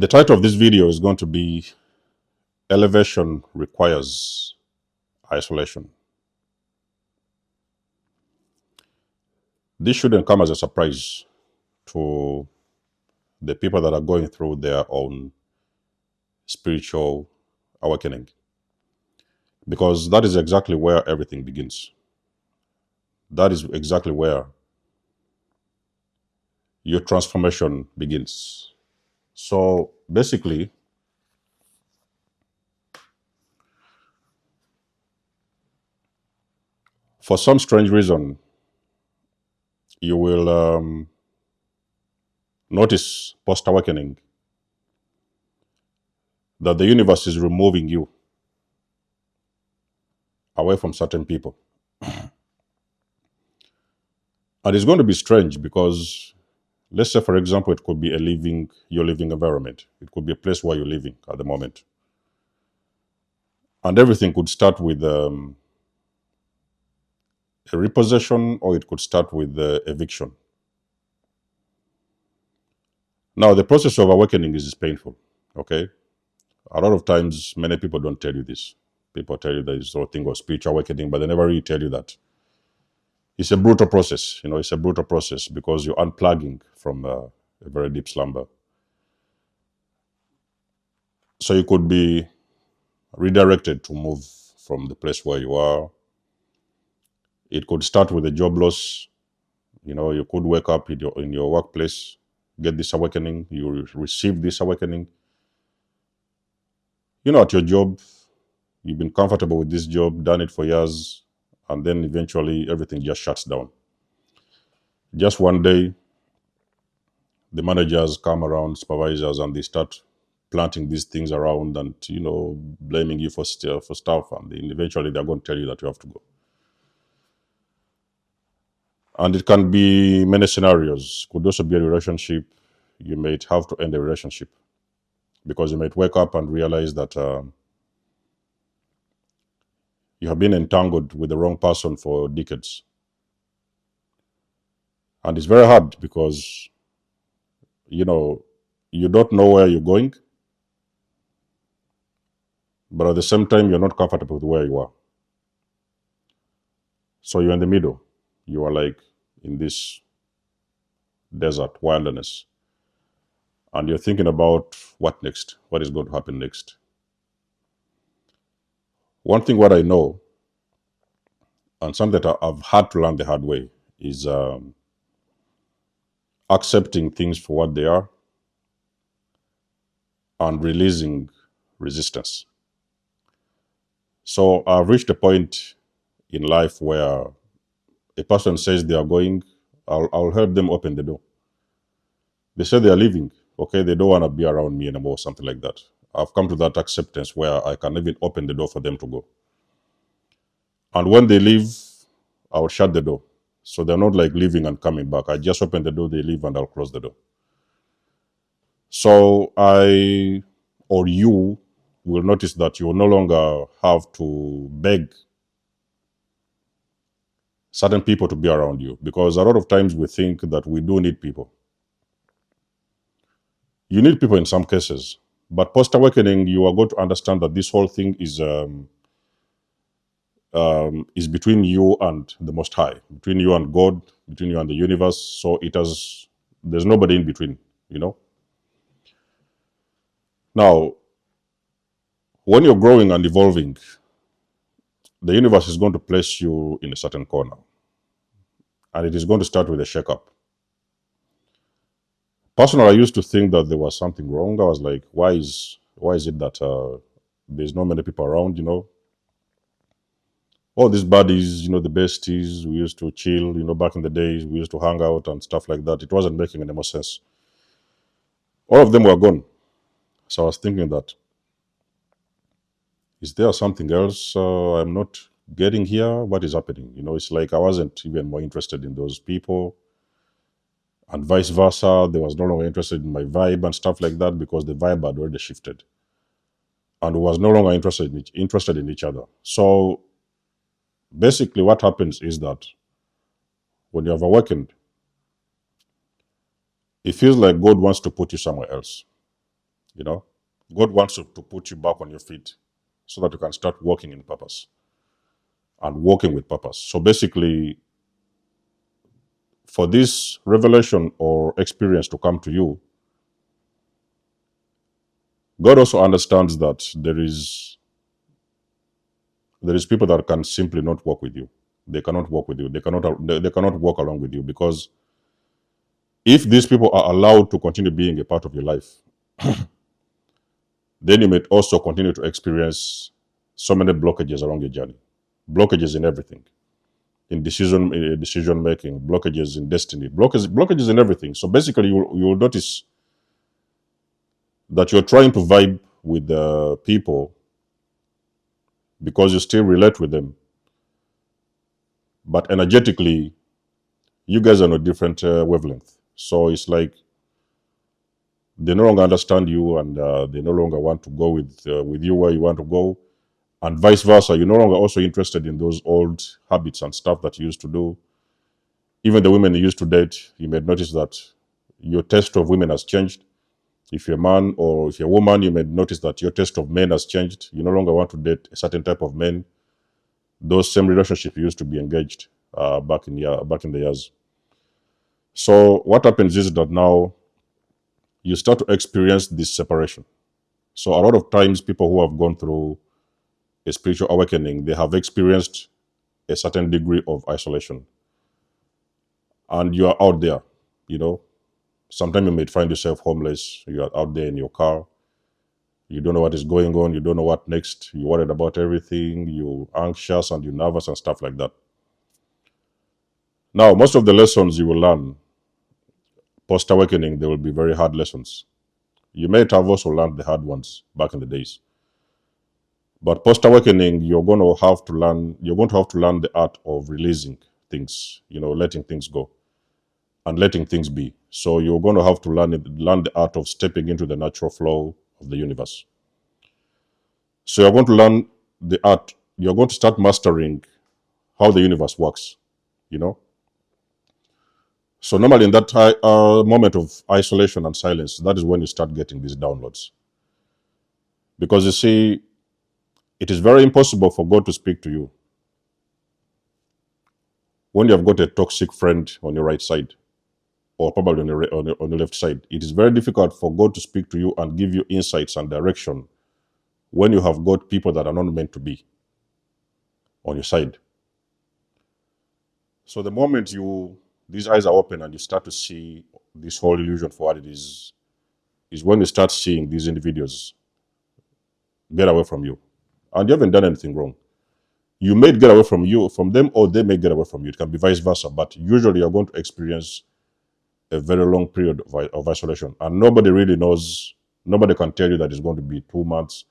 The title of this video is going to be Elevation Requires Isolation. This shouldn't come as a surprise to the people that are going through their own spiritual awakening, because that is exactly where everything begins. That is exactly where your transformation begins. So basically, for some strange reason, you will notice post-awakening that the universe is removing you away from certain people. And it's going to be strange because, let's say, for example, it could be your living environment. It could be a place where you're living at the moment. And everything could start with a repossession, or it could start with eviction. Now, the process of awakening is painful, okay? A lot of times, many people don't tell you this. People tell you there is sort of thing of spiritual awakening, but they never really tell you that. It's a brutal process, it's a brutal process because you're unplugging from a very deep slumber. So you could be redirected to move from the place where you are. It could start with a job loss. You could wake up in your workplace, get this awakening, you receive this awakening. At your job, you've been comfortable with this job, done it for years, and then eventually everything just shuts down. Just one day, the managers come around, supervisors, and they start planting these things around and, blaming you for stuff. And then eventually they're going to tell you that you have to go. And it can be many scenarios. It could also be a relationship. You might have to end a relationship because you might wake up and realize that you have been entangled with the wrong person for decades. And it's very hard because, you don't know where you're going, but at the same time, you're not comfortable with where you are. So you're in the middle. You are like in this desert wilderness. And you're thinking about what next? What is going to happen next? One thing what I know, and something that I've had to learn the hard way, is accepting things for what they are and releasing resistance. So I've reached a point in life where a person says they are going, I'll help them open the door. They say they are leaving. Okay, they don't want to be around me anymore, something like that. I've come to that acceptance where I can even open the door for them to go. And when they leave, I'll shut the door. So they're not like leaving and coming back. I just open the door, they leave, and I'll close the door. So I or you will notice that you will no longer have to beg certain people to be around you, because a lot of times we think that we do need people. You need people in some cases, but post-awakening, you are going to understand that this whole thing is between you and the Most High, between you and God, between you and the universe. So there's nobody in between, Now, when you're growing and evolving, the universe is going to place you in a certain corner. And it is going to start with a shakeup. Personally, I used to think that there was something wrong. I was like, why is it that there's not many people around, All these buddies, the besties, we used to chill, back in the days, we used to hang out and stuff like that. It wasn't making any more sense. All of them were gone. So I was thinking that, is there something else I'm not getting here? What is happening? It's like I wasn't even more interested in those people. And vice versa, they was no longer interested in my vibe and stuff like that because the vibe had already shifted. And was no longer interested in each other. So basically what happens is that when you have awakened, it feels like God wants to put you somewhere else. You know, God wants to put you back on your feet so that you can start walking in purpose and walking with purpose. So basically, for this revelation or experience to come to you, God also understands that there is people that can simply not walk with you. They cannot walk with you. They cannot walk along with you, because if these people are allowed to continue being a part of your life, then you may also continue to experience so many blockages along your journey. Blockages in everything, in decision making, blockages in destiny, blockages in everything. So basically, you will notice that you're trying to vibe with the people because you still relate with them, but energetically, you guys are on a different wavelength. So it's like they no longer understand you, and they no longer want to go with you where you want to go, and vice versa. You're no longer also interested in those old habits and stuff that you used to do. Even the women you used to date, you may notice that your taste of women has changed. If you're a man or if you're a woman, you may notice that your taste of men has changed. You no longer want to date a certain type of men. Those same relationships you used to be engaged back in the years. So what happens is that now you start to experience this separation. So a lot of times, people who have gone through a spiritual awakening, they have experienced a certain degree of isolation, and you are out there. You know, sometimes you may find yourself homeless. You are out there in your car. You don't know what is going on. You don't know what next. You're worried about everything. You're anxious and you're nervous and stuff like that. Now, most of the lessons you will learn post awakening, they will be very hard lessons. You may have also learned the hard ones back in the days. But post awakening, you're going to have to learn. You're going to have to learn the art of releasing things. Letting things go and letting things be. So you're going to have to learn the art of stepping into the natural flow of the universe. So you're going to learn the art. You're going to start mastering how the universe works. You know. So normally in that moment of isolation and silence, that is when you start getting these downloads. Because you see, it is very impossible for God to speak to you when you have got a toxic friend on your right side, or probably on your left side. It is very difficult for God to speak to you and give you insights and direction when you have got people that are not meant to be on your side. So the moment these eyes are open and you start to see this whole illusion for what it is when you start seeing these individuals get away from you. And you haven't done anything wrong. You may get away from them, or they may get away from you. It can be vice versa, but usually you're going to experience a very long period of isolation. And nobody really knows, nobody can tell you that it's going to be 2 months.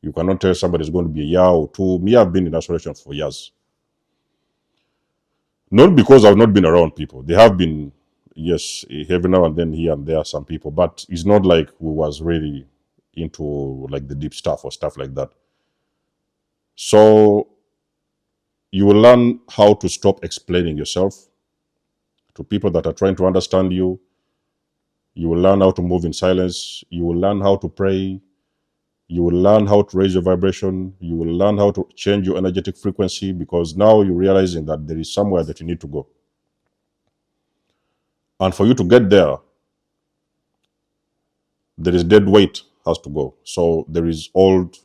You cannot tell somebody it's going to be a year or two. Me, I've been in isolation for years. Not because I've not been around people. They have been, yes, every now and then, here and there, some people, but it's not like we was really into like the deep stuff or stuff like that. So you will learn how to stop explaining yourself to people that are trying to understand you. You will learn how to move in silence. You will learn how to pray. You will learn how to raise your vibration. You will learn how to change your energetic frequency, because now you're realizing that there is somewhere that you need to go. And for you to get there, there is dead weight has to go. So there is old,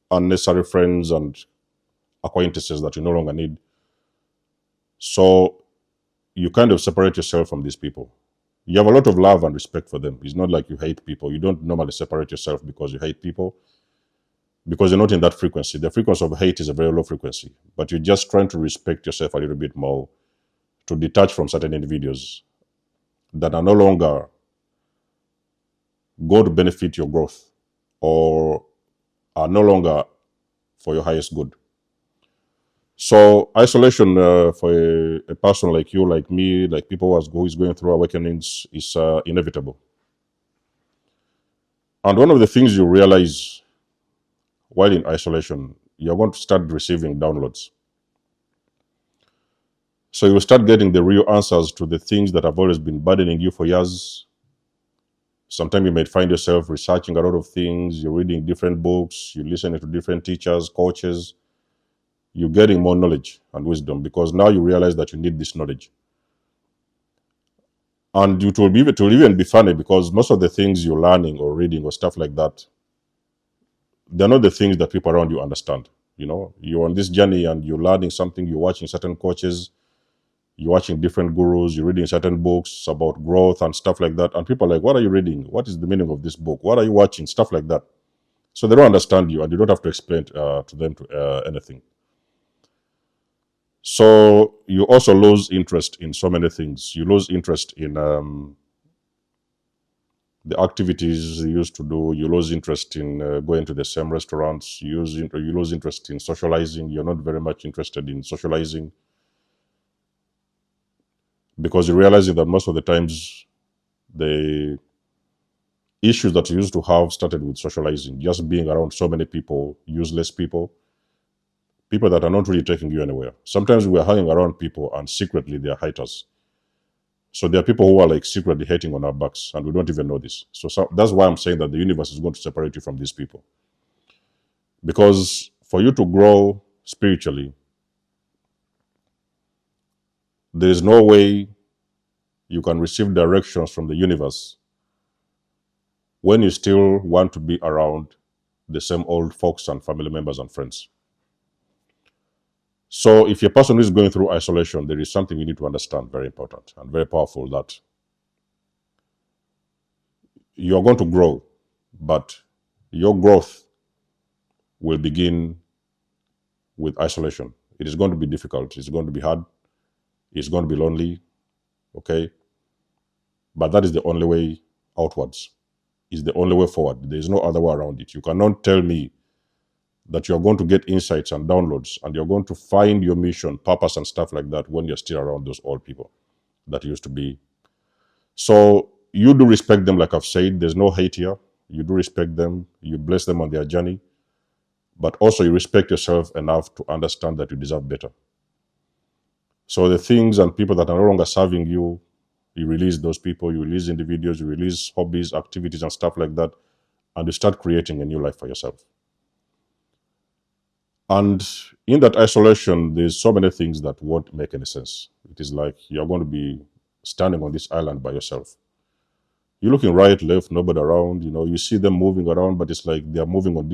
unnecessary friends and acquaintances that you no longer need. So you kind of separate yourself from these people. You have a lot of love and respect for them. It's not like you hate people. You don't normally separate yourself because you hate people, because you're not in that frequency. The frequency of hate is a very low frequency, but you're just trying to respect yourself a little bit more, to detach from certain individuals that are no longer going to benefit your growth, or are no longer for your highest good. So isolation for a person like you, like me, like people who is going through awakenings, is inevitable. And one of the things you realize while in isolation, you're going to start receiving downloads. So you will start getting the real answers to the things that have always been burdening you for years. Sometimes you might find yourself researching a lot of things, you're reading different books, you're listening to different teachers, coaches, you're getting more knowledge and wisdom because now you realize that you need this knowledge. And it will even be funny because most of the things you're learning or reading or stuff like that, they're not the things that people around you understand. You know, you're on this journey and you're learning something, you're watching certain coaches, you're watching different gurus, you're reading certain books about growth and stuff like that. And people are like, what are you reading? What is the meaning of this book? What are you watching? Stuff like that. So they don't understand you and you don't have to explain to them anything. So you also lose interest in so many things. You lose interest in the activities you used to do. You lose interest in going to the same restaurants. You lose interest in socializing. You're not very much interested in socializing because you're realizing that most of the times the issues that you used to have started with socializing, just being around so many people, useless people, people that are not really taking you anywhere. Sometimes we are hanging around people and secretly they are haters. So there are people who are like secretly hating on our backs and we don't even know this. So that's why I'm saying that the universe is going to separate you from these people. Because for you to grow spiritually, there is no way you can receive directions from the universe when you still want to be around the same old folks and family members and friends. So if a person is going through isolation, there is something you need to understand, very important and very powerful, that you're going to grow, but your growth will begin with isolation. It is going to be difficult. It's going to be hard. It's going to be lonely. Okay. But that is the only way outwards. Is the only way forward. There is no other way around it. You cannot tell me that you're going to get insights and downloads and you're going to find your mission, purpose, and stuff like that when you're still around those old people that used to be. So you do respect them, like I've said. There's no hate here. You do respect them. You bless them on their journey. But also you respect yourself enough to understand that you deserve better. So the things and people that are no longer serving you, you release those people, you release individuals, you release hobbies, activities, and stuff like that, and you start creating a new life for yourself. And in that isolation, there's so many things that won't make any sense. It is like you're going to be standing on this island by yourself. You're looking right, left, nobody around. You know, you see them moving around, but it's like they're moving on.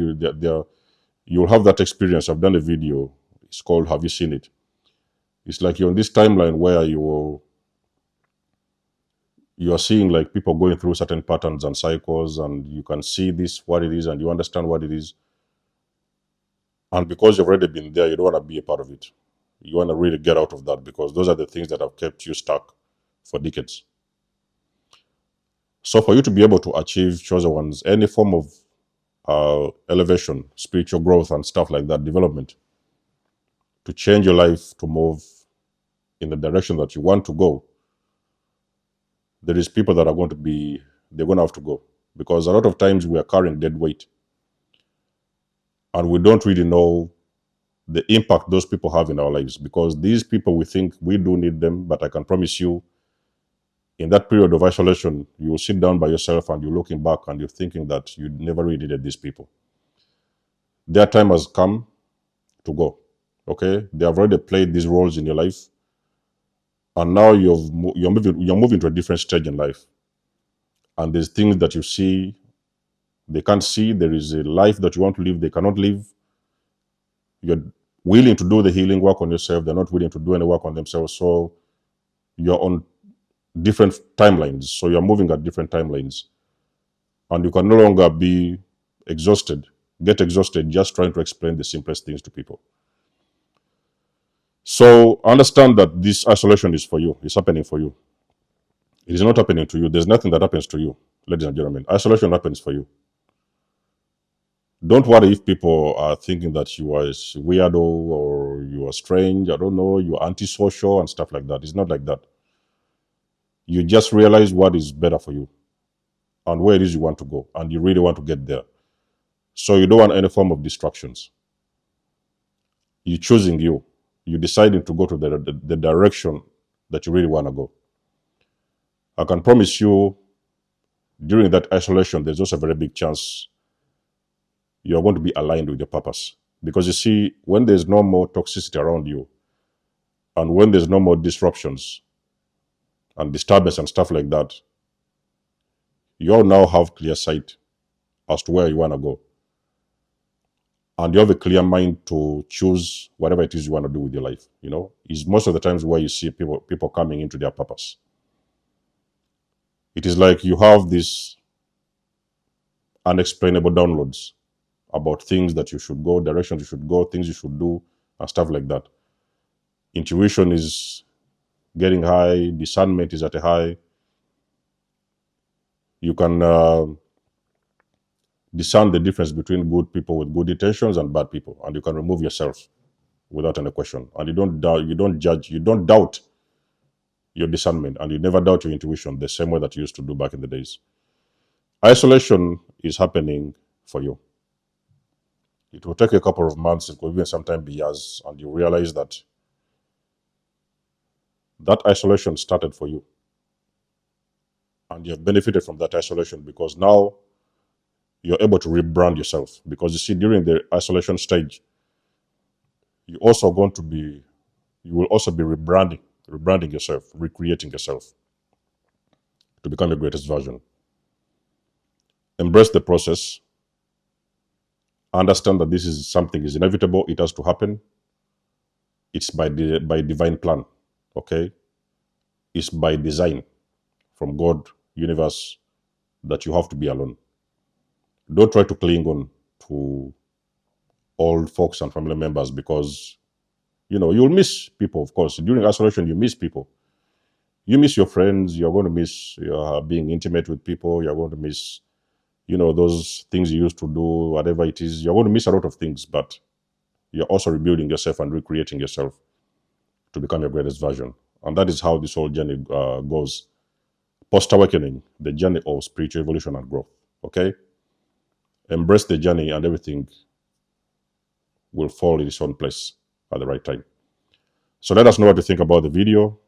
You'll have that experience. I've done a video. It's called "Have You Seen It?" It's like you're on this timeline where you are seeing like people going through certain patterns and cycles, and you can see this what it is, and you understand what it is. And because you've already been there, you don't want to be a part of it. You want to really get out of that because those are the things that have kept you stuck for decades. So for you to be able to achieve chosen ones, any form of elevation, spiritual growth, and stuff like that, development, to change your life to move in the direction that you want to go, there is people that are going to be, they're going to have to go. Because a lot of times we are carrying dead weight. And we don't really know the impact those people have in our lives. Because these people, we think we do need them, but I can promise you, in that period of isolation, you will sit down by yourself and you're looking back and you're thinking that you never really needed these people. Their time has come to go. Okay? They have already played these roles in your life. And now you're moving to a different stage in life. And there's things that you see, they can't see. There is a life that you want to live, they cannot live. You're willing to do the healing work on yourself. They're not willing to do any work on themselves. So you're on different timelines. So you're moving at different timelines. And you can no longer be get exhausted just trying to explain the simplest things to people. So understand that this isolation is for you. It's happening for you. It is not happening to you. There's nothing that happens to you, ladies and gentlemen. Isolation happens for you. Don't worry if people are thinking that you are a weirdo or you are strange. I don't know, you're antisocial and stuff like that. It's not like that. You just realize what is better for you and where it is you want to go, and you really want to get there. So you don't want any form of distractions. You're choosing you. You're deciding to go to the direction that you really want to go. I can promise you during that isolation, there's also a very big chance you're going to be aligned with your purpose. Because you see, when there's no more toxicity around you, and when there's no more disruptions and disturbance and stuff like that, you all now have clear sight as to where you want to go. And you have a clear mind to choose whatever it is you want to do with your life. Is most of the times where you see people coming into their purpose. It is like you have these unexplainable downloads about things that you should go, directions you should go, things you should do, and stuff like that. Intuition is getting high, discernment is at a high. You can discern the difference between good people with good intentions and bad people, and you can remove yourself without any question. And you don't judge, you don't doubt your discernment, and you never doubt your intuition the same way that you used to do back in the days. Isolation is happening for you. It will take a couple of months, it could even sometimes be years, and you realize that isolation started for you. And you have benefited from that isolation because now you're able to rebrand yourself. Because you see, during the isolation stage, you will also be rebranding yourself, recreating yourself to become your greatest version. Embrace the process. Understand that this is something is inevitable. It has to happen. It's by divine plan. Okay? It's by design from God, universe, that you have to be alone. Don't try to cling on to old folks and family members because, you'll miss people, of course. During isolation, you miss people. You miss your friends. You're going to miss being intimate with people. You're going to miss, those things you used to do, whatever it is. You're going to miss a lot of things, but you're also rebuilding yourself and recreating yourself to become your greatest version. And that is how this whole journey goes. Post-awakening, the journey of spiritual evolution and growth. Okay? Embrace the journey and everything will fall in its own place at the right time. So let us know what you think about the video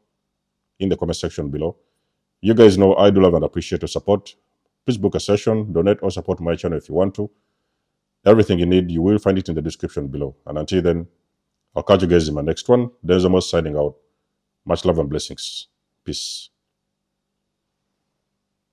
in the comment section below. You guys know I do love and appreciate your support. Please book a session, donate or support my channel if you want to. Everything you need, you will find it in the description below. And until then, I'll catch you guys in my next one. There's almost signing out. Much love and blessings. Peace.